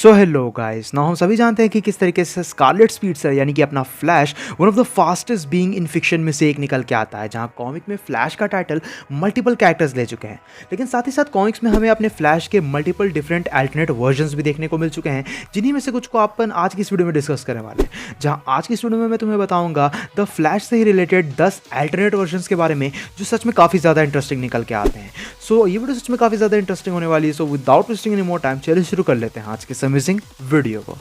So hello guys, now हम सभी जानते हैं कि किस तरीके से स्कारलेट स्पीडस्टर यानी कि अपना flash one of the fastest being in fiction में से एक निकल के आता है, जहां कॉमिक में फ्लैश का टाइटल मल्टीपल कैरेक्टर्स ले चुके हैं। लेकिन साथ ही साथ कॉमिक्स में हमें अपने फ्लैश के मल्टीपल डिफरेंट अल्टरनेट वर्जन्स भी देखने को मिल चुके हैं, जिन्हीं में से कुछ को अपन आज की इस वीडियो में डिस्कस करने वाले हैं। जहां आज की इस वीडियो में मैं तुम्हें बताऊंगा द फ्लैश से ही रिलेटेड 10 अल्टरनेट वर्जन्स के बारे में, जो सच में काफ़ी ज़्यादा इंटरेस्टिंग निकल के आते हैं। सो ये वीडियो सच में काफ़ी ज़्यादा इंटरेस्टिंग होने वाली है। So without wasting any more time, चलिए शुरू कर लेते हैं आज के अमेजिंग वीडियो को।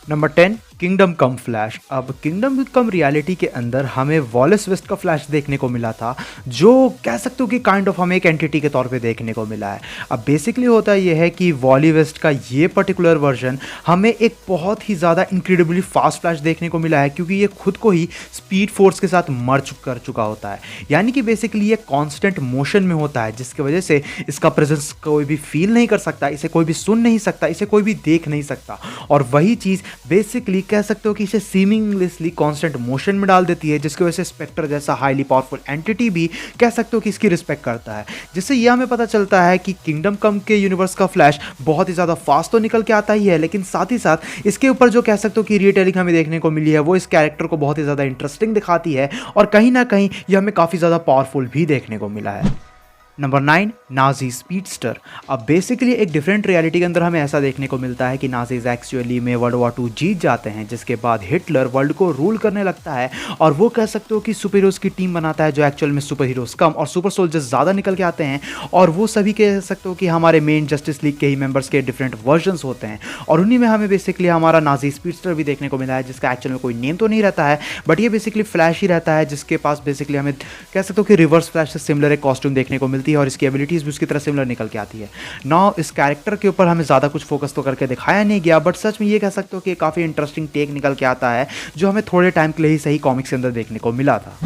नंबर 10, किंगडम कम फ्लैश। अब किंगडम कम रियलिटी के अंदर हमें वॉलेस वेस्ट का फ्लैश देखने को मिला था, जो कह सकते हो कि काइंड ऑफ हमें एक एंटिटी के तौर पे देखने को मिला है। अब बेसिकली होता यह है कि वॉली वेस्ट का ये पर्टिकुलर वर्जन हमें एक बहुत ही ज़्यादा इंक्रेडिबली फास्ट फ्लैश देखने को मिला है, क्योंकि ये खुद को ही स्पीड फोर्स के साथ मर्ज कर चुका होता है। यानी कि बेसिकली ये कॉन्स्टेंट मोशन में होता है, जिसकी वजह से इसका प्रेजेंस कोई भी फील नहीं कर सकता, इसे कोई भी सुन नहीं सकता, इसे कोई भी देख नहीं सकता। और वही चीज़ बेसिकली कह सकते हो कि इसे सीमिंगलेसली कांस्टेंट मोशन में डाल देती है, जिसकी वजह से स्पेक्टर जैसा हाईली पावरफुल एंटिटी भी कह सकते हो कि इसकी रिस्पेक्ट करता है। जिससे यह हमें पता चलता है कि किंगडम कम के यूनिवर्स का फ्लैश बहुत ही ज़्यादा फास्ट तो निकल के आता ही है, लेकिन साथ ही साथ इसके ऊपर जो कह सकते हो कि रीटेलिंग हमें देखने को मिली है, वो इस कैरेक्टर को बहुत ही ज़्यादा इंटरेस्टिंग दिखाती है, और कहीं ना कहीं यह हमें काफ़ी ज़्यादा पावरफुल भी देखने को मिला है। Number 9, Nazi speedster. अब बेसिकली एक डिफरेंट रियलिटी के अंदर हमें ऐसा देखने को मिलता है कि नाजीज एक्चुअली में वर्ल्ड वॉर 2 जीत जाते हैं, जिसके बाद हिटलर वर्ल्ड को रूल करने लगता है, और वो कह सकते हो कि सुपर हीरोज़ की टीम बनाता है, जो एक्चुअल में सुपर हीरोज़ कम और सुपर सोल्जर्स ज़्यादा निकल के आते हैं। और वो सभी कह सकते हो कि हमारे मेन जस्टिस लीग के ही मेंबर्स के डिफरेंट वर्जन्स होते हैं, और उन्हीं में हमें बेसिकली हमारा नाजी स्पीडस्टर भी देखने को मिला है, जिसका एक्चुअल में कोई नेम तो नहीं रहता है, बट ये बेसिकली फ्लैश ही रहता है, जिसके पास बेसिकली हमें कह सकते हो कि रिवर्स फ्लैश से सिमिलर एक कॉस्ट्यूम देखने को मिलती है, और इसकी एबिलिटीज़ उसकी तरह सिमिलर निकल के आती है। नाउ इस कैरेक्टर के ऊपर हमें ज़्यादा कुछ फोकस तो करके दिखाया नहीं गया, बट सच में ये कह सकते हो कि काफ़ी इंटरेस्टिंग टेक निकल के आता है, जो हमें थोड़े टाइम के लिए ही सही कॉमिक्स के अंदर देखने को मिला था।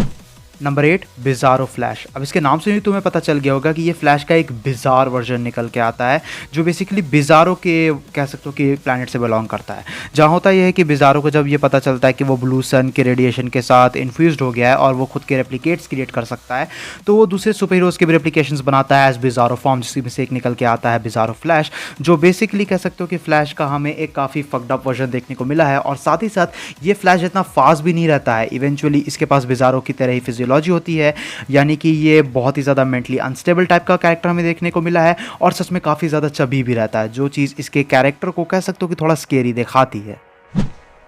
Number 8, Bizarro Flash. अब इसके नाम से ही तुम्हें पता चल गया होगा कि ये फ्लैश का एक बिजार वर्जन निकल के आता है, जो बेसिकली बिजारो के कह सकते हो कि प्लैनेट से बिलोंग करता है। जहाँ होता यह है कि बिजारो को जब ये पता चलता है कि वो ब्लू सन के रेडिएशन के साथ इन्फ्यूज्ड हो गया है और वो खुद के रेप्लिकेट्स क्रिएट कर सकता है, तो वो दूसरे सुपर हीरोज़ के भी रेप्लिकेशंस बनाता है एज बिजारो फॉर्म, जिसमें से एक निकल के आता है बिजारो फ्लैश, जो बेसिकली कह सकते हो कि फ्लैश का हमें एक काफ़ी फक्ड अप वर्जन देखने को मिला है। और साथ ही साथ ये फ्लैश इतना फास्ट भी नहीं रहता है, इवेंचुअली इसके पास बिजारो की तरह ही फिजियोलॉजी होती है, यानी कि ये बहुत ही ज़्यादा मेंटली अनस्टेबल टाइप का कैरेक्टर हमें देखने को मिला है, और सच में काफ़ी ज़्यादा चबी भी रहता है, जो चीज़ इसके कैरेक्टर को कह सकते हो कि थोड़ा स्केरी दिखाती है।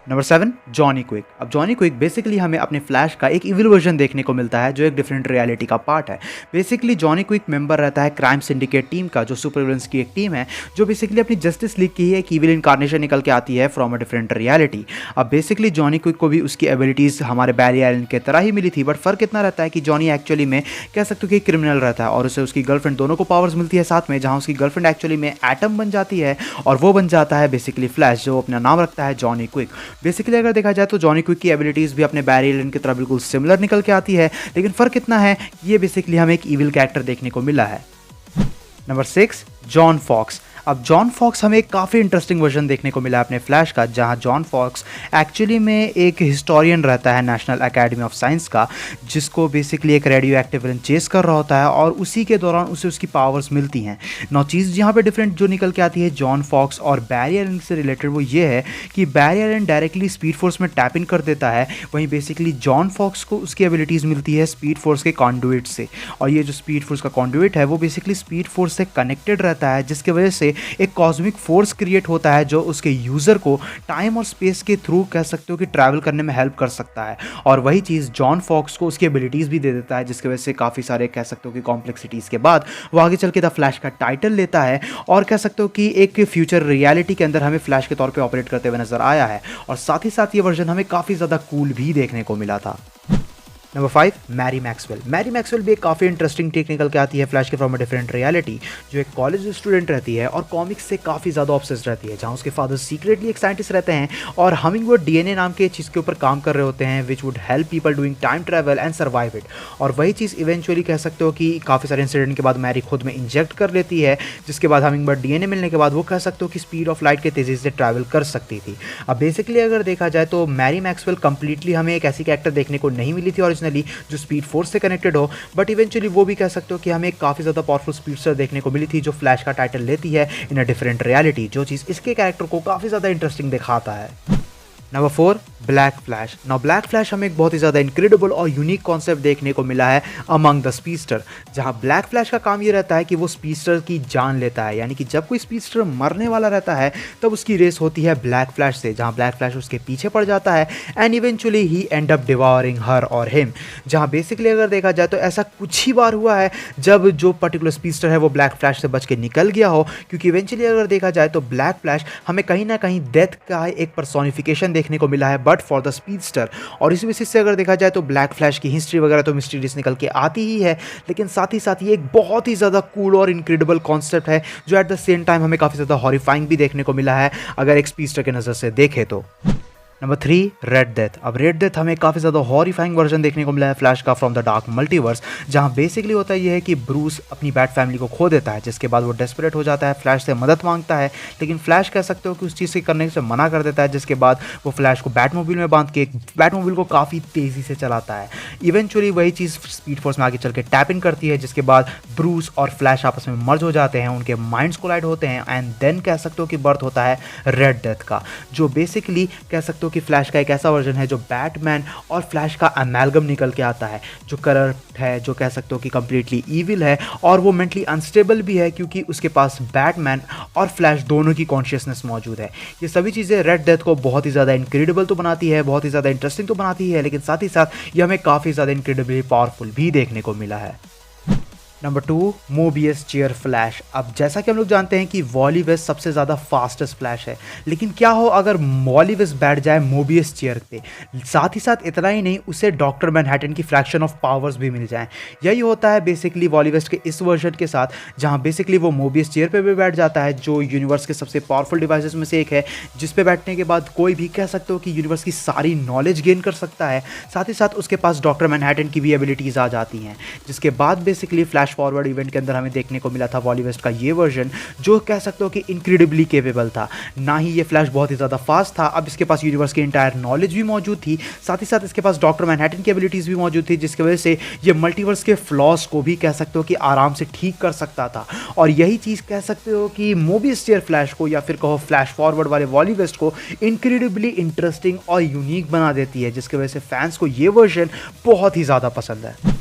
Number 7, Johnny quick. अब जॉनी क्विक बेसिकली हमें अपने फ्लैश का एक इविल वर्जन देखने को मिलता है, जो एक डिफरेंट रियलिटी का पार्ट है। बेसिकली जॉनी क्विक मेंबर रहता है क्राइम सिंडिकेट टीम का, जो सुपर विलेंस की एक टीम है, जो बेसिकली अपनी जस्टिस लीग की ही एक इविल इनकारनेशन निकल के आती है फ्रॉम अ डिफरेंट रियलिटी। अब बेसिकली जॉनी क्विक को भी उसकी एबिलिटीज़ हमारे बैरी आइलैंड के तरह ही मिली थी, बट फ़र्क इतना रहता है कि जॉनी एक्चुअली में कह सकते हो कि क्रिमिनल रहता है, और उसे उसकी गर्लफ्रेंड दोनों को पावर्स मिलती है साथ में, जहाँ उसकी गर्लफ्रेंड एक्चुअली में एटम बन जाती है, और वो बन जाता है बेसिकली फ्लैश, जो अपना नाम रखता है जॉनी क्विक। बेसिकली अगर देखा जाए तो जॉनी क्विक की एबिलिटीज़ भी अपने बैरी एलन की तरह बिल्कुल सिमिलर निकल के आती है, लेकिन फ़र्क इतना है कि ये बेसिकली हमें एक इविल कैरेक्टर देखने को मिला है। Number 6, John Fox. अब जॉन फॉक्स हमें एक काफ़ी इंटरेस्टिंग वर्जन देखने को मिला है अपने फ्लैश का, जहां जॉन फॉक्स एक्चुअली में एक हिस्टोरियन रहता है नेशनल एकेडमी ऑफ साइंस का, जिसको बेसिकली एक रेडियो एक्टिव विलन चेस कर रहा होता है, और उसी के दौरान उसे उसकी पावर्स मिलती हैं। नौ चीज़ यहाँ पे डिफरेंट जो निकल के आती है जॉन फॉक्स और बैरी आइलैंड से रिलेटेड, वो ये है कि बैरी आइलैंड डायरेक्टली स्पीड फोर्स में टैप इन कर देता है, वहीं बेसिकली जॉन फॉक्स को उसकी एबिलिटीज़ मिलती है स्पीड फोर्स के कॉन्डुइट से, और ये जो स्पीड फोर्स का कॉन्डुइट है वो बेसिकली स्पीड फोर्स से कनेक्टेड रहता है, जिसकी वजह से एक कॉस्मिक फोर्स क्रिएट होता है, जो उसके यूज़र को टाइम और स्पेस के थ्रू कह सकते हो कि ट्रैवल करने में हेल्प कर सकता है। और वही चीज़ जॉन फॉक्स को उसकी एबिलिटीज़ भी दे देता है, जिसकी वजह से काफ़ी सारे कह सकते हो कि कॉम्प्लेक्सिटीज़ के बाद वो आगे चल के द फ्लैश का टाइटल लेता है, और कह सकते हो कि एक फ्यूचर रियलिटी के अंदर हमें फ्लैश के तौर पर ऑपरेट करते हुए नजर आया है, और साथ ही साथ ये वर्जन हमें काफ़ी ज़्यादा कूल भी देखने को मिला था। Number 5, Mary Maxwell. Mary Maxwell भी एक काफ़ी इंटरेस्टिंग टेक्निकल के आती है फ्लैश के फ्रॉम अ डिफरेंट रियलिटी, जो एक कॉलेज स्टूडेंट रहती है और कॉमिक्स से काफ़ी ज़्यादा ऑब्सेस्ड रहती है, जहाँ उसके फादर सीक्रेटली एक साइंटिस्ट रहते हैं, और हमिंगबर्ड डीएनए नाम के चीज़ के ऊपर काम कर रहे होते हैं, which would help people doing time travel and survive it. और वही चीज़ इवेंचुअली कह सकते हो कि काफ़ी सारे इंसिडेंट के बाद मैरी खुद में इंजेक्ट कर लेती है, जिसके बाद हमिंगबर्ड डीएनए मिलने के बाद वो कह सकते हो कि स्पीड ऑफ लाइट के तेज़ी से ट्रैवल कर सकती थी। अब बेसिकली अगर देखा जाए तो मैरी मैक्सवेल कंप्लीटली हमें एक ऐसी कैरेक्टर देखने को नहीं मिली थी ओरिजिनल पर्सनली जो स्पीड फोर्स से कनेक्टेड हो, बट इवेंचुअली वो भी कह सकते हो कि हमें एक काफ़ी ज़्यादा पावरफुल स्पीडस्टर देखने को मिली थी जो फ्लैश का टाइटल लेती है इन अ डिफरेंट रियलिटी, जो चीज़ इसके कैरेक्टर को काफ़ी ज़्यादा इंटरेस्टिंग दिखाता है। Number 4, black flash. Now black flash हमें एक बहुत ही ज़्यादा इनक्रेडिबल और यूनिक कॉन्सेप्ट देखने को मिला है अमंग द स्पीडस्टर, जहां ब्लैक फ्लैश का काम ये रहता है कि वो स्पीडस्टर की जान लेता है, यानी कि जब कोई स्पीडस्टर मरने वाला रहता है तब उसकी रेस होती है ब्लैक फ्लैश से, जहां ब्लैक फ्लैश उसके पीछे पड़ जाता है and eventually he end up devouring her और हिम। जहां बेसिकली अगर देखा जाए तो ऐसा कुछ ही बार हुआ है जब जो पर्टिकुलर स्पीडस्टर है वो ब्लैक फ्लैश से बच के निकल गया हो, क्योंकि इवेंचुअली अगर देखा जाए तो ब्लैक फ्लैश हमें कहीं ना कहीं डेथ का एक पर्सोनिफिकेशन देखने को मिला है बट फॉर द स्पीडस्टर। और इस बेसिस से अगर देखा जाए तो ब्लैक फ्लैश की हिस्ट्री वगैरह तो मिस्टीरियस निकल के आती ही है, लेकिन साथ ही साथ ये एक बहुत ही ज़्यादा कूल और इनक्रेडिबल कॉन्सेप्ट है जो एट द सेम टाइम हमें काफ़ी ज़्यादा हॉरिफाइंग भी देखने को मिला है अगर एक स्पीडस्टर के नज़र से देखें तो। Number 3, red death. अब रेड डेथ हमें काफ़ी ज़्यादा हॉरिफाइंग वर्जन देखने को मिला है फ्लैश का फ्रॉम द डार्क मल्टीवर्स, जहां बेसिकली होता ये है कि ब्रूस अपनी बैट फैमिली को खो देता है, जिसके बाद वो डेस्परेट हो जाता है, फ्लैश से मदद मांगता है, लेकिन फ्लैश कह सकते हो कि उस चीज़ से करने से मना कर देता है, जिसके बाद वो फ्लैश को बैटमोबाइल में बांध के बैटमोबाइल को काफ़ी तेज़ी से चलाता है। इवेंचुअली वही चीज़ स्पीड फोर्स में आगे चल के टैप इन करती है, जिसके बाद ब्रूस और फ्लैश आपस में मर्ज हो जाते हैं, उनके माइंड्स कोलाइड होते हैं एंड देन कह सकते हो कि बर्थ होता है रेड डेथ का, जो बेसिकली कह सकते हो कि फ्लैश का एक ऐसा वर्जन है जो बैटमैन और फ्लैश का अमेलगम निकल के आता है, जो करप्ट है, जो कह सकते हो कि कंप्लीटली ईविल है और वो मेंटली अनस्टेबल भी है, क्योंकि उसके पास बैटमैन और फ्लैश दोनों की कॉन्शियसनेस मौजूद है। ये सभी चीज़ें रेड डेथ को बहुत ही ज़्यादा इनक्रेडिबल तो बनाती है, बहुत ही ज़्यादा इंटरेस्टिंग तो बनाती है, लेकिन साथ ही साथ ये हमें काफ़ी ज़्यादा इनक्रेडिबली पावरफुल भी देखने को मिला है। Number 2, Mobius chair flash. अब जैसा कि हम लोग जानते हैं कि वॉली वेस्ट सबसे ज़्यादा फास्टेस्ट फ्लैश है, लेकिन क्या हो अगर वॉली वेस्ट बैठ जाए मोबियस चेयर पे, साथ ही साथ इतना ही नहीं उसे डॉक्टर मैनहट्टन की फ्रैक्शन ऑफ पावर्स भी मिल जाएं। यही होता है बेसिकली वॉली वेस्ट के इस वर्जन के साथ, जहां बेसिकली वो मोबियस चेयर पे भी बैठ जाता है, जो यूनिवर्स के सबसे पावरफुल डिवाइसेस में से एक है, जिस पे बैठने के बाद कोई भी कह सकते हो कि यूनिवर्स की सारी नॉलेज गेन कर सकता है। साथ ही साथ उसके पास डॉक्टर मैनहट्टन की भी एबिलिटीज़ आ जाती हैं, जिसके बाद बेसिकली फ्लैश फॉरवर्ड इवेंट के अंदर हमें देखने को मिला था वॉली वेस्ट का ये वर्जन, जो कह सकते हो कि इनक्रेडिबली केपेबल था। ना ही ये फ्लैश बहुत ही ज़्यादा फास्ट था, अब इसके पास यूनिवर्स की इंटायर नॉलेज भी मौजूद थी, साथ ही साथ इसके पास डॉक्टर मैनहट्टन की एबिलिटीज़ भी मौजूद थी, जिसकी वजह से ये मल्टीवर्स के फ्लॉस को भी कह सकते हो कि आराम से ठीक कर सकता था। और यही चीज़ कह सकते हो कि मोबियस चेयर फ्लैश को या फिर कहो फ्लैश फॉरवर्ड वाले वॉली वेस्ट को इनक्रेडिबली इंटरेस्टिंग और यूनिक बना देती है, जिसकी वजह से फैंस को ये वर्जन बहुत ही ज़्यादा पसंद है।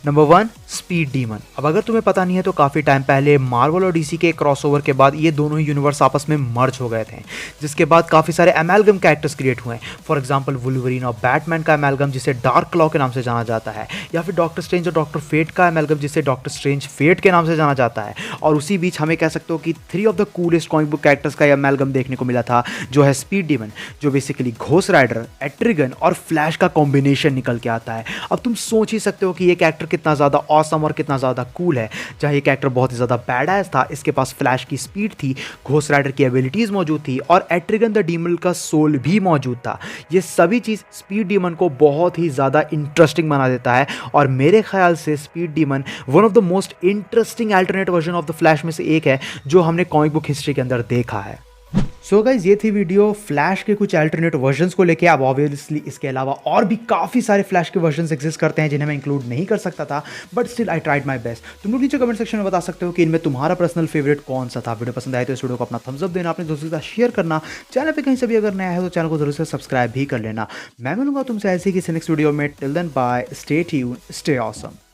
Number 1, speed demon. अब अगर तुम्हें पता नहीं है तो काफ़ी टाइम पहले मार्वल और डीसी के क्रॉसओवर के बाद ये दोनों ही यूनिवर्स आपस में मर्ज हो गए थे, जिसके बाद काफ़ी सारे अमेलगम कैरेक्टर्स क्रिएट हुए। फॉर एग्जांपल वुल्वरीन और बैटमैन का अमेलगम जिसे डार्क क्लॉ के नाम से जाना जाता है, या फिर डॉक्टर स्ट्रेंज और डॉक्टर फेट का अमेलगम जिसे डॉक्टर स्ट्रेंज फेट के नाम से जाना जाता है। और उसी बीच हमें कह सकते हो कि 3 of the coolest comic book characters का अमेलगम देखने को मिला था, जो है स्पीड डीमन, जो बेसिकली घोस्ट राइडर, एट्रिगन और फ्लैश का कॉम्बिनेशन निकल के आता है। अब तुम सोच ही सकते हो कि ये कैरेक्टर कितना ज़्यादा ऑसम और कितना ज़्यादा कूल है। जहाँ ये कैरेक्टर बहुत ही ज़्यादा बैडएस था, इसके पास फ्लैश की स्पीड थी, घोस्ट राइडर की एबिलिटीज़ मौजूद थी और एट्रिगन द डीमन का सोल भी मौजूद था। ये सभी चीज़ स्पीड डीमन को बहुत ही ज़्यादा इंटरेस्टिंग बना देता है और मेरे ख्याल से speed demon one of the most interesting alternate version of the flash में से एक है जो हमने कॉमिक बुक हिस्ट्री के अंदर देखा है। सो गाइज ये थी वीडियो फ्लैश के कुछ अल्टरनेट वर्जन्स को लेके। अब ऑब्वियसली इसके अलावा और भी काफ़ी सारे फ्लैश के वर्जन्स एग्जिस्ट करते हैं जिन्हें मैं इंक्लूड नहीं कर सकता था, but still I tried my best. तुम लोग नीचे कमेंट सेक्शन में बता सकते हो कि इनमें तुम्हारा पर्सनल फेवरेट कौन सा था। वीडियो पसंद आए तो इस वीडियो को अपना थम्स अप देना, अपने दोस्तों के साथ शेयर करना, चैनल पे कहीं से भी अगर नया है तो चैनल को जरूर से सब्सक्राइब भी कर लेना। मैं मिलूंगा तुमसे ऐसे ही किसी नेक्स्ट वीडियो में। Till then bye, stay tuned, stay awesome.